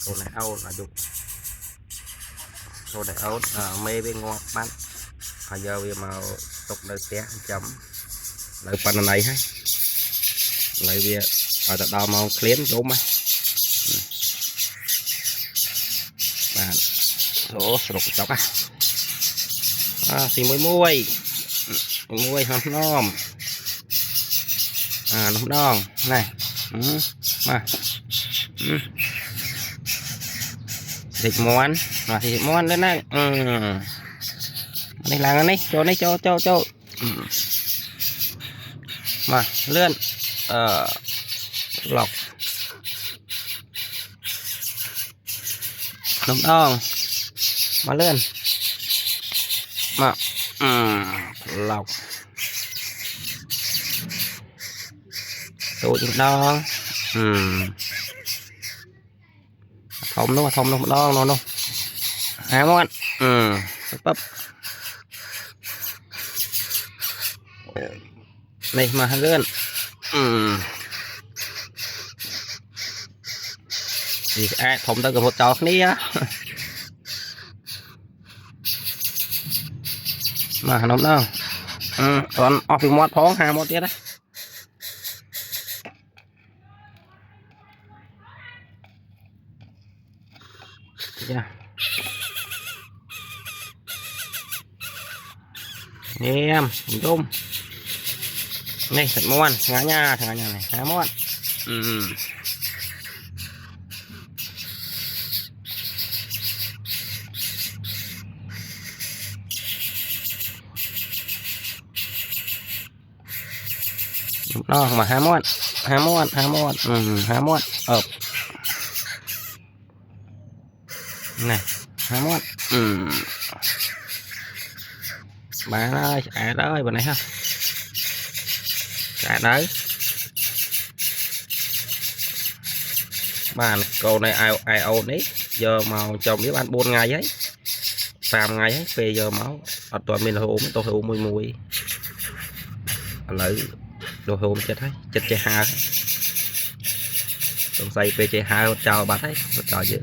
Thôi này áo là dục thôi này áo mê bên ngọt bắn giờ vì màu tục đời té chấm lại phần này hay lại vì ở tại đào màu clean đúng không bạn số sụp chóc thì mới muôi hầm non nấm đòn này mà thịt món thịt món lên này đây là này cho này cho mà lươn lọc nấm đòn mà lươn mà lọc tụi đòn thông đúng không đòn nó hai món bắp này mà lươn thì ai thông tới cái một trò ní á mà nó đâu còn off một phóng hai một tiết đấy em đúng này thật món ngã nhà này há món đó mà há món này há món bạn ơi ơi bên này ha đấy bạn câu này ai ổn đấy giờ màu chồng biết ăn 4 ngày ấy 3 ngày ấy về giờ máu ở toàn mình là ốm tôi ốm mùi lấy đồ hôm chết thấy chết chơi ha trong xây pc 2 chào bà thấy chào chứ